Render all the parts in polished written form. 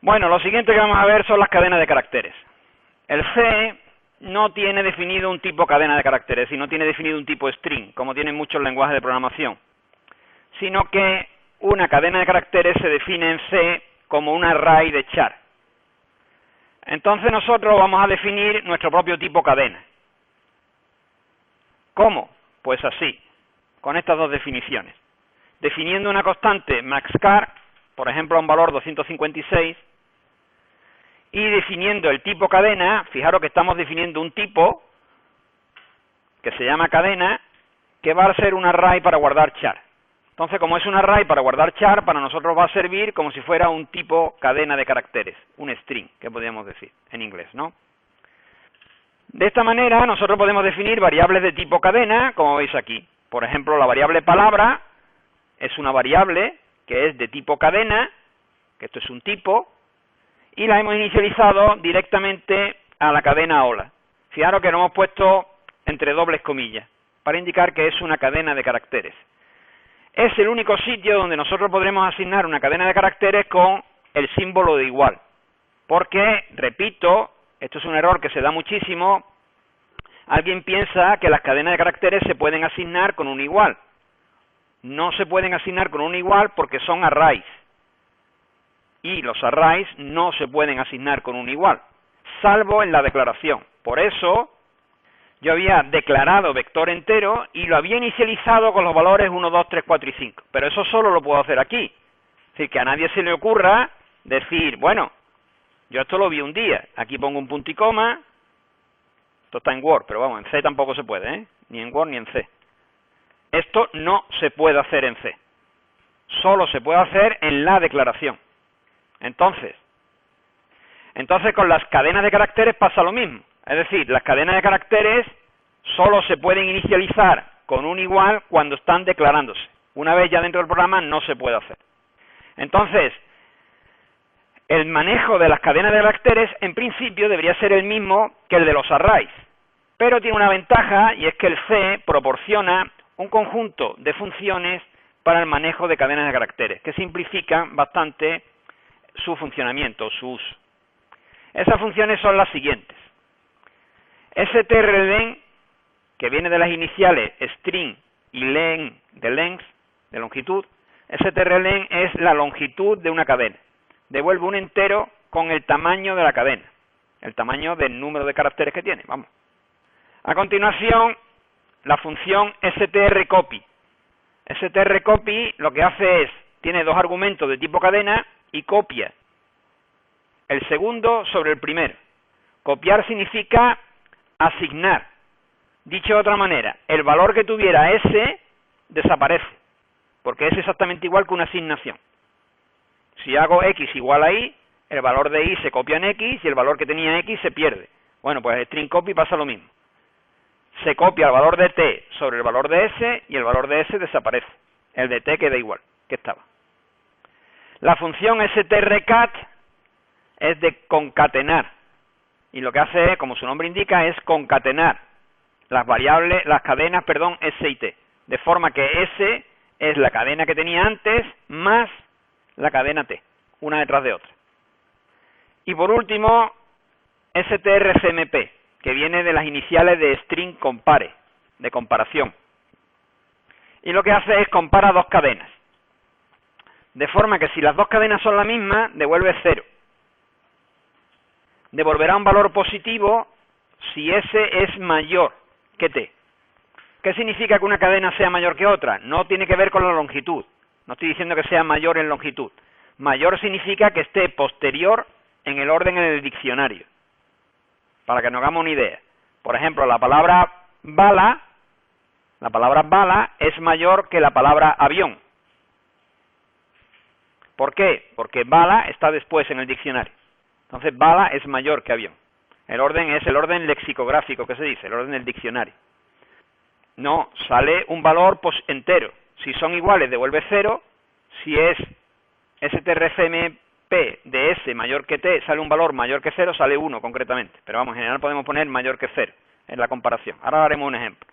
Bueno, lo siguiente que vamos a ver son las cadenas de caracteres. El C no tiene definido un tipo cadena de caracteres, sino tiene definido un tipo string, como tienen muchos lenguajes de programación, sino que una cadena de caracteres se define en C como un array de char. Entonces nosotros vamos a definir nuestro propio tipo cadena. ¿Cómo? Pues así, con estas dos definiciones. Definiendo una constante maxcar, por ejemplo, a un valor 256, y definiendo el tipo cadena, fijaros que estamos definiendo un tipo que se llama cadena, que va a ser un array para guardar char. Entonces, como es un array para guardar char, para nosotros va a servir como si fuera un tipo cadena de caracteres, un string, que podríamos decir en inglés, ¿no? De esta manera, nosotros podemos definir variables de tipo cadena, como veis aquí. Por ejemplo, la variable palabra es una variable que es de tipo cadena, que esto es un tipo, y la hemos inicializado directamente a la cadena hola. Fijaros que lo hemos puesto entre dobles comillas, para indicar que es una cadena de caracteres. Es el único sitio donde nosotros podremos asignar una cadena de caracteres con el símbolo de igual. Porque, repito, esto es un error que se da muchísimo, alguien piensa que las cadenas de caracteres se pueden asignar con un igual. No se pueden asignar con un igual porque son arrays. Y los arrays no se pueden asignar con un igual, salvo en la declaración. Por eso, yo había declarado vector entero y lo había inicializado con los valores 1, 2, 3, 4 y 5. Pero eso solo lo puedo hacer aquí. Es decir, que a nadie se le ocurra decir, bueno, yo esto lo vi un día, aquí pongo un punto y coma, esto está en Word, pero vamos, en C tampoco se puede, ¿eh? Ni en Word ni en C. Esto no se puede hacer en C. Solo se puede hacer en la declaración. Entonces con las cadenas de caracteres pasa lo mismo. Es decir, las cadenas de caracteres solo se pueden inicializar con un igual cuando están declarándose. Una vez ya dentro del programa no se puede hacer. Entonces, el manejo de las cadenas de caracteres en principio debería ser el mismo que el de los arrays. Pero tiene una ventaja y es que el C proporciona un conjunto de funciones para el manejo de cadenas de caracteres que simplifican bastante su funcionamiento, su uso. Esas funciones son las siguientes. strlen, que viene de las iniciales string y len de length, de longitud. strlen es la longitud de una cadena. Devuelve un entero con el tamaño de la cadena, el tamaño del número de caracteres que tiene, vamos. A continuación, la función strcopy. strcopy lo que hace es, tiene dos argumentos de tipo cadena y copia el segundo sobre el primero. Copiar significa asignar. Dicho de otra manera, el valor que tuviera S desaparece, porque es exactamente igual que una asignación. Si hago X igual a Y, el valor de Y se copia en X y el valor que tenía X se pierde. Bueno, pues el string copy pasa lo mismo. Se copia el valor de T sobre el valor de S y el valor de S desaparece. El de T queda igual que estaba. La función strcat es de concatenar. Y lo que hace, como su nombre indica, es concatenar las variables, las cadenas, S y T. De forma que S es la cadena que tenía antes más la cadena T, una detrás de otra. Y por último, strcmp, que viene de las iniciales de string compare, de comparación. Y lo que hace es compara dos cadenas. De forma que si las dos cadenas son la misma, devuelve 0. Devolverá un valor positivo si S es mayor que T. ¿Qué significa que una cadena sea mayor que otra? No tiene que ver con la longitud. No estoy diciendo que sea mayor en longitud. Mayor significa que esté posterior en el orden en el diccionario. Para que nos hagamos una idea. Por ejemplo, la palabra bala es mayor que la palabra avión. ¿Por qué? Porque bala está después en el diccionario. Entonces, bala es mayor que avión. El orden es el orden lexicográfico que se dice, el orden del diccionario. No, sale un valor entero. Si son iguales, devuelve 0. Si es strcmp de S mayor que T, sale un valor mayor que 0, sale 1 concretamente. Pero vamos, en general podemos poner mayor que 0 en la comparación. Ahora haremos un ejemplo.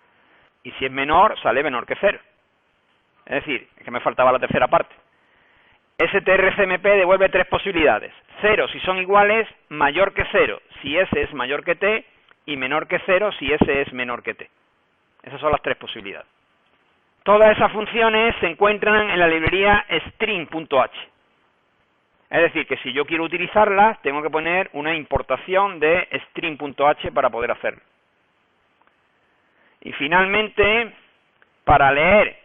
Y si es menor, sale menor que 0. Es decir, es que me faltaba la tercera parte. strcmp devuelve tres posibilidades. 0 si son iguales, mayor que 0 si S es mayor que T, y menor que 0 si S es menor que T. Esas son las tres posibilidades. Todas esas funciones se encuentran en la librería string.h. Es decir, que si yo quiero utilizarlas, tengo que poner una importación de string.h para poder hacerlo. Y finalmente, para leer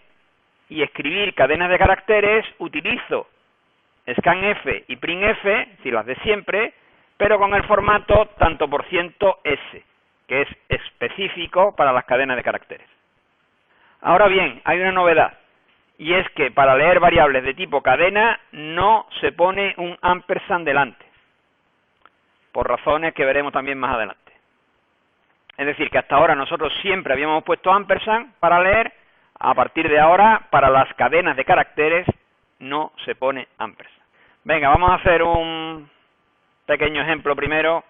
y escribir cadenas de caracteres, utilizo scanf y printf, es decir, las de siempre, pero con el formato tanto por ciento %s, que es específico para las cadenas de caracteres. Ahora bien, hay una novedad, y es que para leer variables de tipo cadena no se pone un ampersand delante, por razones que veremos también más adelante. Es decir, que hasta ahora nosotros siempre habíamos puesto ampersand para leer, a partir de ahora, para las cadenas de caracteres, no se pone ampersand. Venga, vamos a hacer un pequeño ejemplo primero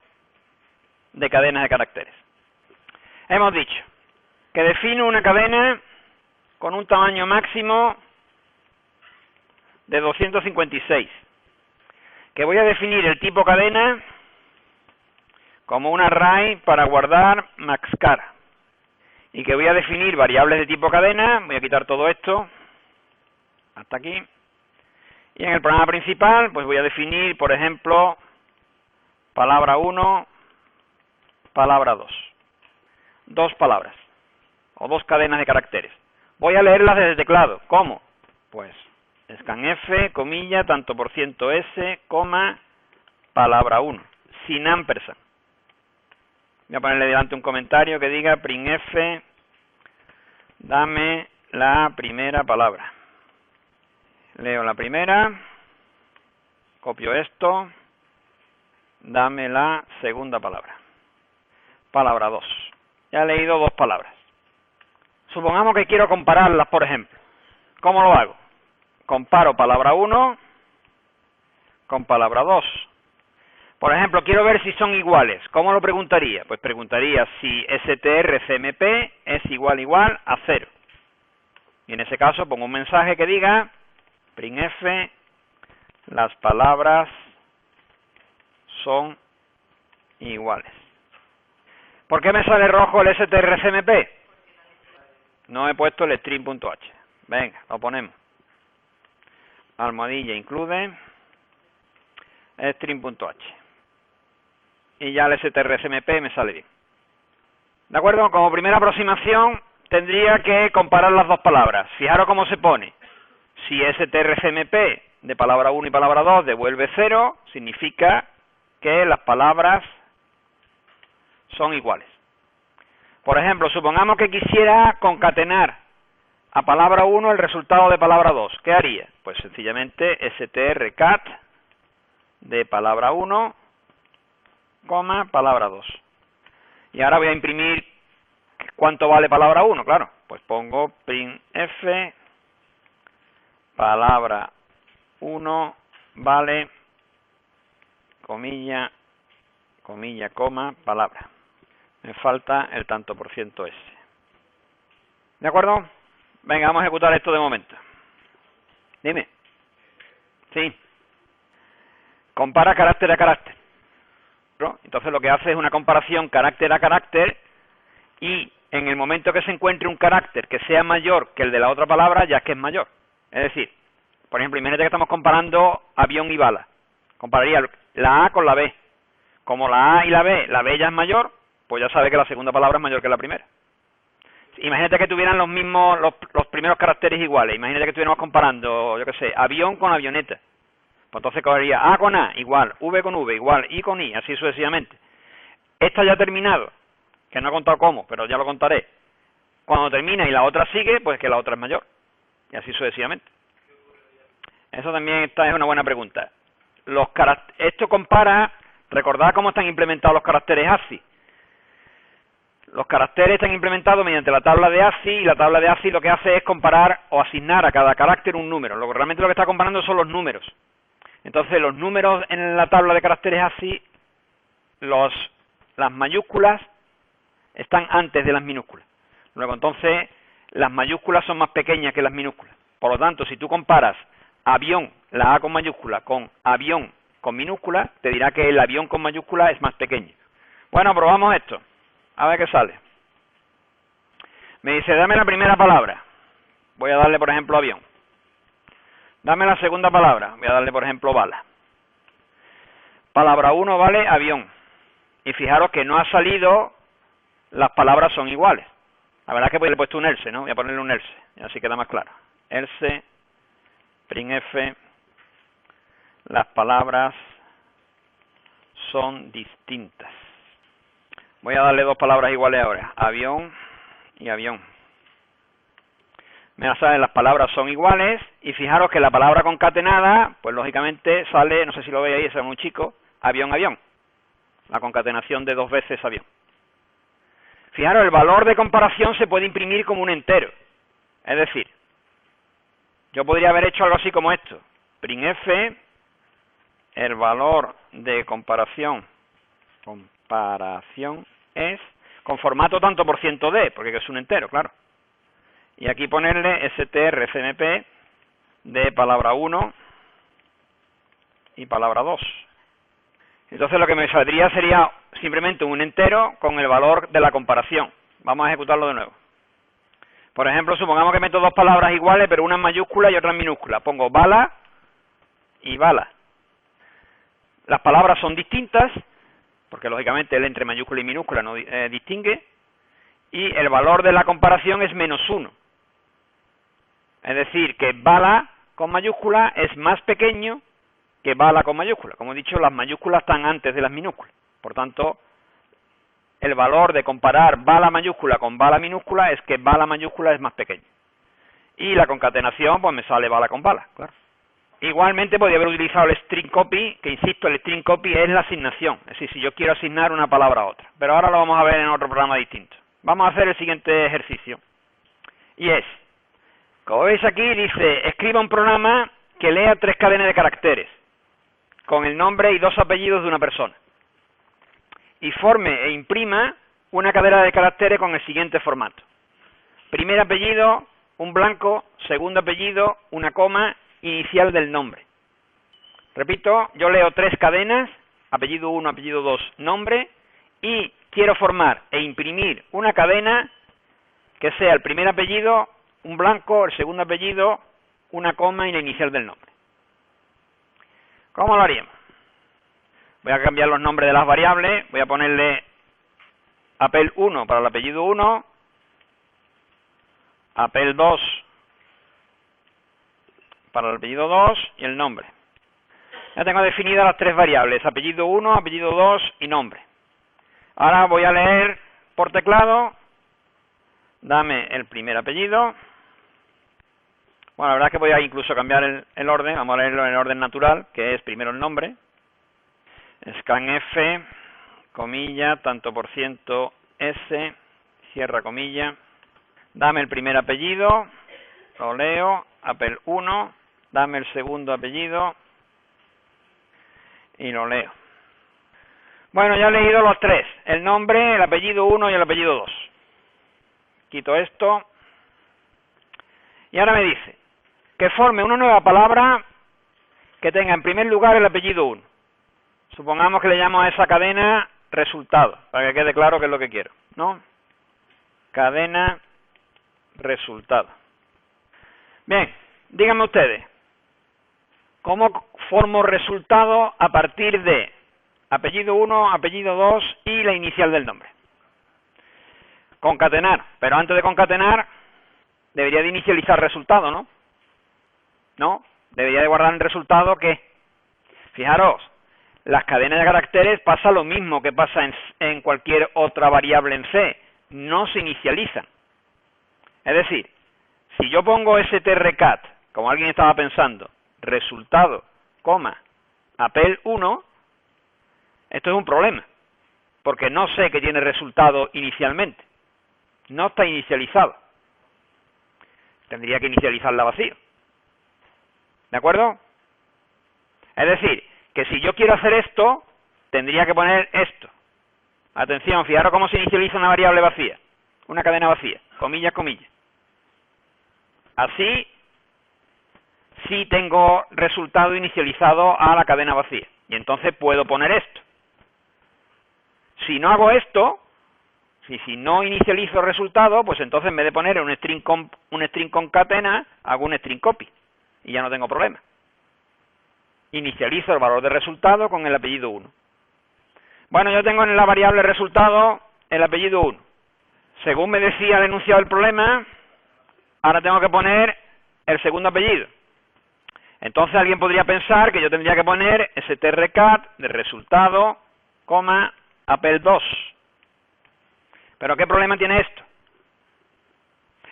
de cadenas de caracteres. Hemos dicho que defino una cadena con un tamaño máximo de 256, que voy a definir el tipo cadena como un array para guardar maxcar, y que voy a definir variables de tipo cadena. Voy a quitar todo esto hasta aquí, y en el programa principal pues voy a definir, por ejemplo, palabra 1, palabra 2, dos palabras o dos cadenas de caracteres. Voy a leerlas desde el teclado. ¿Cómo? Pues scanf, comilla, tanto por ciento %s, coma, palabra 1, sin ampersand. Voy a ponerle delante un comentario que diga printf, dame la primera palabra. Leo la primera, copio esto, dame la segunda palabra. Palabra 2. Ya he leído dos palabras. Supongamos que quiero compararlas, por ejemplo. ¿Cómo lo hago? Comparo palabra 1 con palabra 2. Por ejemplo, quiero ver si son iguales. ¿Cómo lo preguntaría? Pues preguntaría si strcmp es igual a 0. Y en ese caso pongo un mensaje que diga printf, las palabras son iguales. ¿Por qué me sale rojo el strcmp? No he puesto el string.h. Venga, lo ponemos. Almohadilla include string.h. Y ya el strcmp me sale bien. ¿De acuerdo? Como primera aproximación tendría que comparar las dos palabras. Fijaros cómo se pone. Si strcmp de palabra 1 y palabra 2 devuelve 0, significa que las palabras son iguales. Por ejemplo, supongamos que quisiera concatenar a palabra 1 el resultado de palabra 2. ¿Qué haría? Pues sencillamente strcat de palabra 1, coma, palabra 2. Y ahora voy a imprimir cuánto vale palabra 1, claro. Pues pongo printf, palabra 1 vale, comilla, comilla, coma, palabra. Me falta el tanto por ciento S. ¿De acuerdo? Venga, vamos a ejecutar esto de momento. Dime. Sí. Compara carácter a carácter. ¿No? Entonces lo que hace es una comparación carácter a carácter, y en el momento que se encuentre un carácter que sea mayor que el de la otra palabra, ya es que es mayor. Es decir, por ejemplo, imagínate que estamos comparando avión y bala. Compararía la A con la B. Como la A y la B ya es mayor, pues ya sabe que la segunda palabra es mayor que la primera. Imagínate que tuvieran los mismos, los primeros caracteres iguales. Imagínate que estuviéramos comparando, yo qué sé, avión con avioneta. Pues entonces cogería A con A igual, V con V igual, I con I, así sucesivamente. Esta ya ha terminado, que no he contado cómo, pero ya lo contaré. Cuando termina y la otra sigue, pues que la otra es mayor. Y así sucesivamente. Eso también es una buena pregunta. Esto compara, recordad cómo están implementados los caracteres ASCII. Los caracteres están implementados mediante la tabla de ASCII, y la tabla de ASCII lo que hace es comparar o asignar a cada carácter un número. Realmente lo que está comparando son los números. Entonces los números en la tabla de caracteres ASCII, las mayúsculas están antes de las minúsculas. Luego entonces las mayúsculas son más pequeñas que las minúsculas. Por lo tanto, si tú comparas avión, la A con mayúscula, con avión con minúscula, te dirá que el avión con mayúscula es más pequeño. Bueno, probamos esto. A ver qué sale. Me dice, dame la primera palabra. Voy a darle, por ejemplo, avión. Dame la segunda palabra. Voy a darle, por ejemplo, bala. Palabra 1 vale avión. Y fijaros que no ha salido, las palabras son iguales. La verdad es que le he puesto un else, ¿no? Voy a ponerle un else, y así queda más claro. Else, printf, las palabras son distintas. Voy a darle dos palabras iguales ahora, avión y avión. Me saben, las palabras son iguales, y fijaros que la palabra concatenada, pues lógicamente sale, no sé si lo veis ahí, es muy chico, avión, avión. La concatenación de dos veces avión. Fijaros, el valor de comparación se puede imprimir como un entero. Es decir, yo podría haber hecho algo así como esto. Printf, el valor de comparación es con formato tanto por ciento d, porque es un entero, claro. Y aquí ponerle strcmp de palabra 1 y palabra 2. Entonces lo que me saldría sería simplemente un entero con el valor de la comparación. Vamos a ejecutarlo de nuevo. Por ejemplo, supongamos que meto dos palabras iguales, pero una en mayúscula y otra en minúscula. Pongo bala y bala. Las palabras son distintas, porque lógicamente el entre mayúscula y minúscula no distingue, y el valor de la comparación es -1. Es decir, que bala con mayúscula es más pequeño que bala con mayúscula. Como he dicho, las mayúsculas están antes de las minúsculas. Por tanto, el valor de comparar bala mayúscula con bala minúscula es que bala mayúscula es más pequeño. Y la concatenación, pues me sale bala con bala, claro. Igualmente podría haber utilizado el string copy, que insisto, el string copy es la asignación. Es decir, si yo quiero asignar una palabra a otra. Pero ahora lo vamos a ver en otro programa distinto. Vamos a hacer el siguiente ejercicio. Y es, como veis aquí, dice, escriba un programa que lea 3 cadenas de caracteres, con el nombre y 2 apellidos de una persona. Y forme e imprima una cadena de caracteres con el siguiente formato. Primer apellido, un blanco, segundo apellido, una coma, inicial del nombre. Repito, yo leo 3 cadenas, apellido 1, apellido 2, nombre, y quiero formar e imprimir una cadena que sea el primer apellido, un blanco, el segundo apellido, una coma y la inicial del nombre. ¿Cómo lo haríamos? Voy a cambiar los nombres de las variables, voy a ponerle apel 1 para el apellido 1, apel 2 para el apellido 2 y el nombre. Ya tengo definidas las 3 variables, apellido 1, apellido 2 y nombre. Ahora voy a leer por teclado, dame el primer apellido. Bueno, la verdad es que voy a incluso cambiar el orden, vamos a leerlo en el orden natural, que es primero el nombre. Scanf, comilla, tanto por ciento S, cierra comilla. Dame el primer apellido, lo leo, apel 1, dame el segundo apellido y lo leo. Bueno, ya he leído los 3, el nombre, el apellido 1 y el apellido 2. Quito esto. Y ahora me dice que forme una nueva palabra que tenga en primer lugar el apellido 1. Supongamos que le llamo a esa cadena resultado, para que quede claro qué es lo que quiero, ¿no? Cadena resultado. Bien, díganme ustedes, ¿cómo formo resultado a partir de apellido 1, apellido 2 y la inicial del nombre? Concatenar, pero antes de concatenar debería de inicializar resultado, ¿no? ¿No? Debería de guardar el resultado que, fijaros, las cadenas de caracteres pasa lo mismo que pasa en cualquier otra variable en C, no se inicializan. Es decir, si yo pongo strcat, como alguien estaba pensando, resultado, coma, apel 1, esto es un problema, porque no sé que tiene resultado inicialmente, no está inicializado. Tendría que inicializarla vacío. ¿De acuerdo? Es decir, que si yo quiero hacer esto, tendría que poner esto. Atención, fijaros cómo se inicializa una variable vacía, una cadena vacía, comillas, comillas. Así si tengo resultado inicializado a la cadena vacía. Y entonces puedo poner esto. Si no hago esto, si no inicializo el resultado, pues entonces en vez de poner un string concatena, hago un string copy. Y ya no tengo problema. Inicializo el valor de resultado con el apellido 1. Bueno, yo tengo en la variable resultado el apellido 1. Según me decía el enunciado del problema, ahora tengo que poner el segundo apellido. Entonces alguien podría pensar que yo tendría que poner strcat de resultado, apel 2. ¿Pero qué problema tiene esto?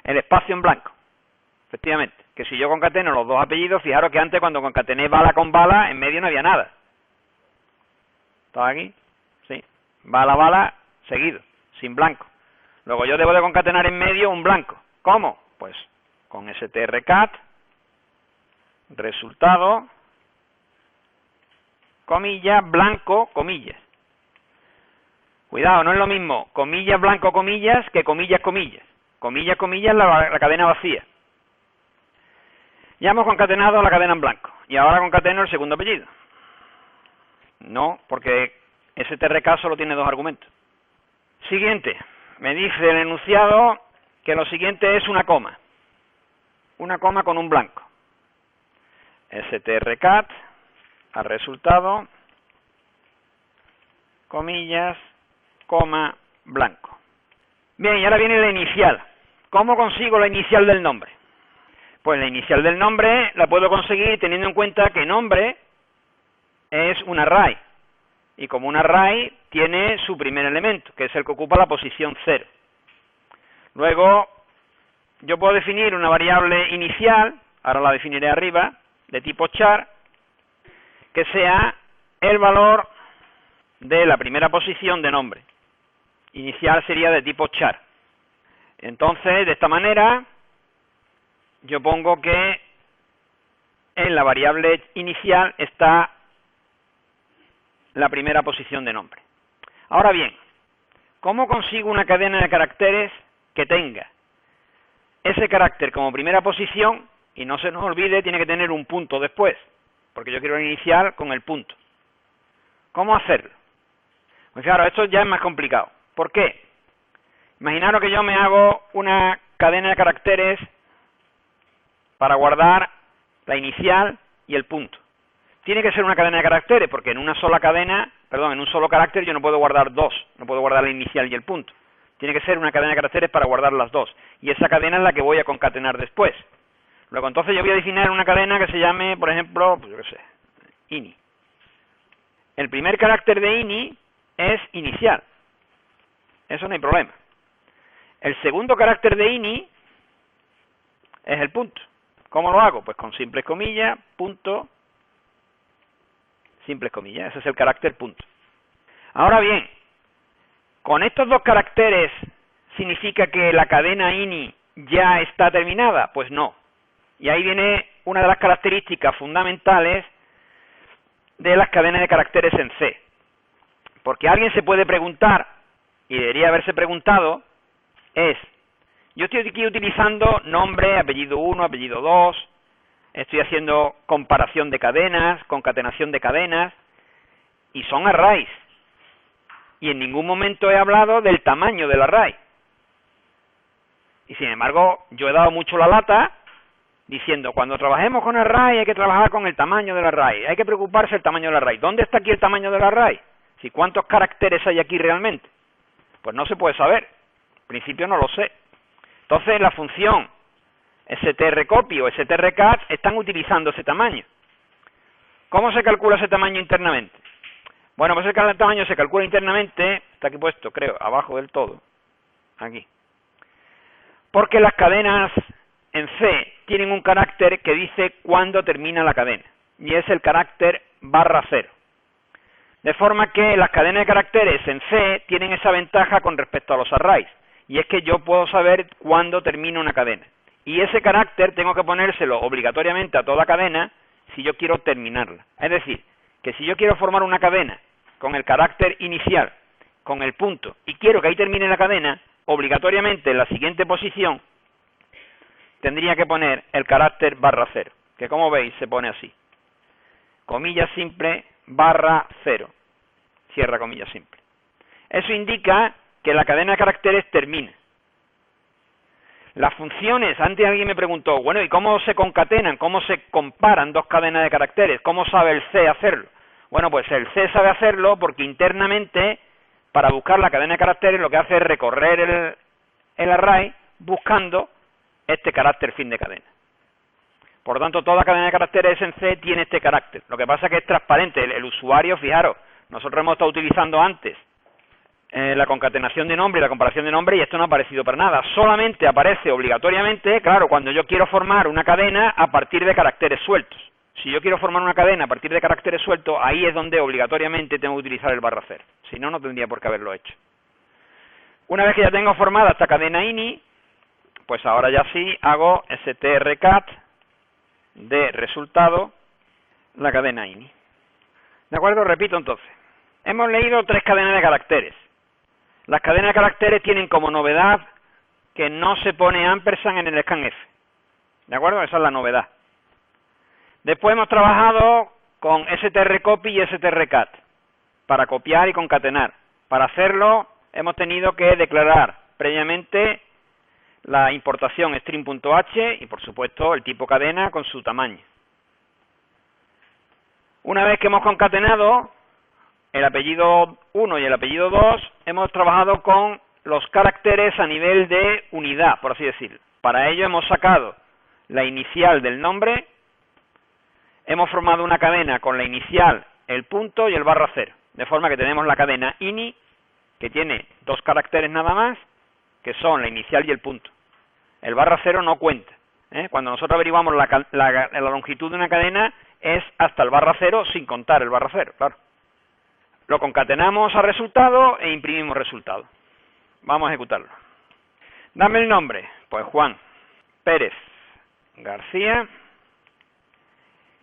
El espacio en blanco. Efectivamente, que si yo concateno los dos apellidos, fijaros que antes cuando concatené bala con bala, en medio no había nada. ¿Está aquí? Sí. Bala, seguido, sin blanco. Luego yo debo de concatenar en medio un blanco. ¿Cómo? Pues con strcat, resultado, comilla, blanco, comillas. Cuidado, no es lo mismo comillas, blanco, comillas, que comillas, comillas. Comillas, comillas, la cadena vacía. Ya hemos concatenado la cadena en blanco. Y ahora concateno el segundo apellido. No, porque strcat solo tiene dos argumentos. Siguiente. Me dice el enunciado que lo siguiente es una coma. Una coma con un blanco. strcat, al resultado, comillas, coma, blanco. Bien, y ahora viene la inicial. ¿Cómo consigo la inicial del nombre? Pues la inicial del nombre la puedo conseguir teniendo en cuenta que nombre es un array. Y como un array tiene su primer elemento, que es el que ocupa la posición 0. Luego, yo puedo definir una variable inicial, ahora la definiré arriba, de tipo char, que sea el valor de la primera posición de nombre. Inicial sería de tipo char. Entonces, de esta manera, yo pongo que en la variable inicial está la primera posición de nombre. Ahora bien, ¿cómo consigo una cadena de caracteres que tenga ese carácter como primera posición y no se nos olvide, tiene que tener un punto después, porque yo quiero iniciar con el punto? ¿Cómo hacerlo? Pues claro, esto ya es más complicado. ¿Por qué? Imaginaros que yo me hago una cadena de caracteres para guardar la inicial y el punto. Tiene que ser una cadena de caracteres, porque en una sola cadena, en un solo carácter yo no puedo guardar dos, no puedo guardar la inicial y el punto. Tiene que ser una cadena de caracteres para guardar las dos, y esa cadena es la que voy a concatenar después. Luego entonces yo voy a definir una cadena que se llame, por ejemplo, pues yo qué sé, ini. El primer carácter de ini es inicial, eso no hay problema. El segundo carácter de ini es el punto. ¿Cómo lo hago? Pues con simples comillas, punto, simples comillas, ese es el carácter punto. Ahora bien, ¿con estos dos caracteres significa que la cadena ini ya está terminada? Pues no. Y ahí viene una de las características fundamentales de las cadenas de caracteres en C. Porque alguien se puede preguntar, y debería haberse preguntado, yo estoy aquí utilizando nombre, apellido 1, apellido 2, estoy haciendo comparación de cadenas, concatenación de cadenas, y son arrays. Y en ningún momento he hablado del tamaño del array. Y sin embargo, yo he dado mucho la lata diciendo, cuando trabajemos con array hay que trabajar con el tamaño del array, hay que preocuparse del tamaño del array. ¿Dónde está aquí el tamaño del array? Si ¿cuántos caracteres hay aquí realmente? Pues no se puede saber. En principio no lo sé. Entonces la función strcopy o strcat están utilizando ese tamaño. ¿Cómo se calcula ese tamaño internamente? Bueno, pues el tamaño se calcula internamente, está aquí puesto, creo, abajo del todo, aquí. Porque las cadenas en C tienen un carácter que dice cuándo termina la cadena, y es el carácter /0. De forma que las cadenas de caracteres en C tienen esa ventaja con respecto a los arrays, y es que yo puedo saber cuándo termina una cadena. Y ese carácter tengo que ponérselo obligatoriamente a toda cadena si yo quiero terminarla. Es decir, que si yo quiero formar una cadena con el carácter inicial, con el punto, y quiero que ahí termine la cadena, obligatoriamente en la siguiente posición tendría que poner el carácter /0, que que como veis se pone así. Comilla simple barra 0. Cierra comilla simple. Eso indica que la cadena de caracteres termina. Las funciones, antes alguien me preguntó, bueno, ¿y cómo se concatenan? ¿Cómo se comparan dos cadenas de caracteres? ¿Cómo sabe el C hacerlo? Bueno, pues el C sabe hacerlo porque internamente, para buscar la cadena de caracteres, lo que hace es recorrer el array buscando este carácter fin de cadena. Por lo tanto, toda cadena de caracteres en C tiene este carácter. Lo que pasa es que es transparente. El usuario, fijaros, nosotros hemos estado utilizando antes la concatenación de nombre y la comparación de nombre, y esto no ha aparecido para nada. Solamente aparece obligatoriamente, claro, cuando yo quiero formar una cadena a partir de caracteres sueltos. Si yo quiero formar una cadena a partir de caracteres sueltos, ahí es donde obligatoriamente tengo que utilizar el barra 0. Si no, no tendría por qué haberlo hecho. Una vez que ya tengo formada esta cadena ini, pues ahora ya sí hago strcat de resultado la cadena ini. ¿De acuerdo? Repito entonces. Hemos leído 3 cadenas de caracteres. Las cadenas de caracteres tienen como novedad que no se pone ampersand en el scanf. ¿De acuerdo? Esa es la novedad. Después hemos trabajado con strcopy y strcat para copiar y concatenar. Para hacerlo hemos tenido que declarar previamente la importación string.h y por supuesto el tipo cadena con su tamaño. Una vez que hemos concatenado el apellido 1 y el apellido 2, hemos trabajado con los caracteres a nivel de unidad, por así decirlo. Para ello hemos sacado la inicial del nombre, hemos formado una cadena con la inicial, el punto y el barra 0. De forma que tenemos la cadena ini, que tiene 2 caracteres nada más, que son la inicial y el punto. El barra 0 no cuenta. Cuando nosotros averiguamos la longitud de una cadena, es hasta el barra 0 sin contar el barra 0, claro. Lo concatenamos a resultado e imprimimos resultado. Vamos a ejecutarlo. Dame el nombre. Pues Juan Pérez García.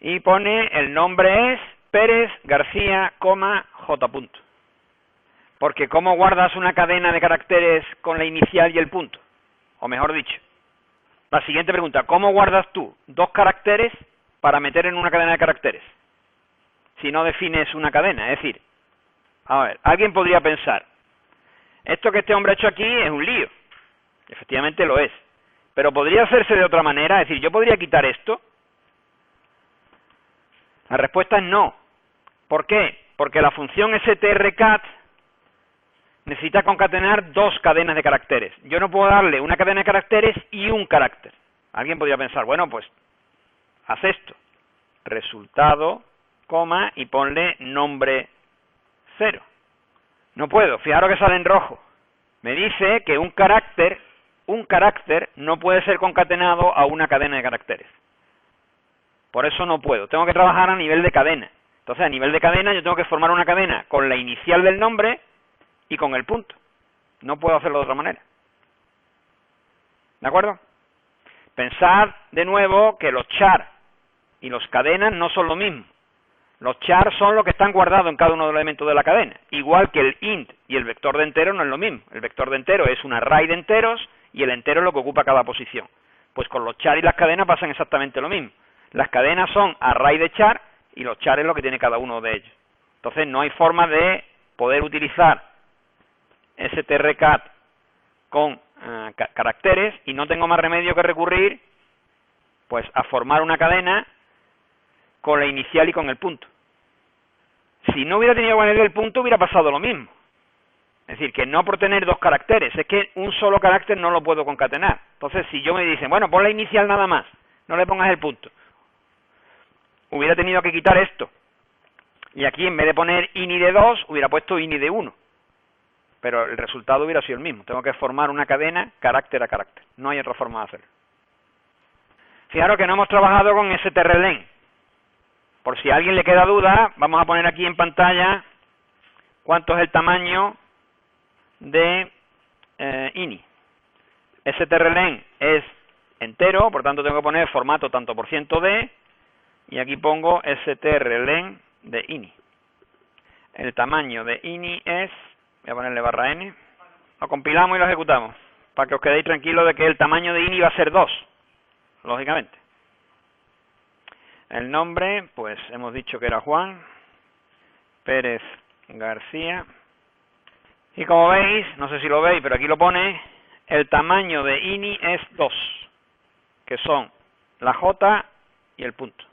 Y pone el nombre es Pérez García, J. punto. Porque ¿cómo guardas una cadena de caracteres con la inicial y el punto? O mejor dicho, la siguiente pregunta, ¿cómo guardas tú 2 caracteres para meter en una cadena de caracteres? Si no defines una cadena, es decir, a ver, alguien podría pensar, esto que este hombre ha hecho aquí es un lío. Efectivamente lo es. Pero podría hacerse de otra manera, es decir, yo podría quitar esto. La respuesta es no. ¿Por qué? Porque la función strcat necesita concatenar 2 cadenas de caracteres. Yo no puedo darle una cadena de caracteres y un carácter. Alguien podría pensar, bueno, pues haz esto. Resultado, coma, y ponle nombre 0. No puedo, fijaros que sale en rojo. Me dice que un carácter no puede ser concatenado a una cadena de caracteres. Por eso no puedo. Tengo que trabajar a nivel de cadena. Entonces, a nivel de cadena yo tengo que formar una cadena con la inicial del nombre y con el punto. No puedo hacerlo de otra manera. ¿De acuerdo? Pensad de nuevo que los char y los cadenas no son lo mismo. Los char son los que están guardados en cada uno de los elementos de la cadena. Igual que el int y el vector de enteros no es lo mismo. El vector de enteros es un array de enteros y el entero es lo que ocupa cada posición. Pues con los char y las cadenas pasan exactamente lo mismo. Las cadenas son array de char y los char es lo que tiene cada uno de ellos. Entonces no hay forma de poder utilizar strcat con caracteres y no tengo más remedio que recurrir pues a formar una cadena con la inicial y con el punto. Si no hubiera tenido que ponerle el punto, hubiera pasado lo mismo. Es decir, que no por tener 2 caracteres, es que un solo carácter no lo puedo concatenar. Entonces, si yo me dicen, bueno, pon la inicial nada más, no le pongas el punto, hubiera tenido que quitar esto. Y aquí, en vez de poner ini de 2, hubiera puesto ini de 1. Pero el resultado hubiera sido el mismo. Tengo que formar una cadena carácter a carácter. No hay otra forma de hacerlo. Fijaros que no hemos trabajado con strlen. Por si a alguien le queda duda, vamos a poner aquí en pantalla cuánto es el tamaño de ini. strlen es entero, por tanto tengo que poner formato tanto por ciento de, y aquí pongo strlen de ini. El tamaño de ini es, voy a ponerle barra n, lo compilamos y lo ejecutamos, para que os quedéis tranquilos de que el tamaño de ini va a ser 2, lógicamente. El nombre, pues hemos dicho que era Juan Pérez García. Y como veis, no sé si lo veis, pero aquí lo pone, el tamaño de INI es 2, que son la J y el punto.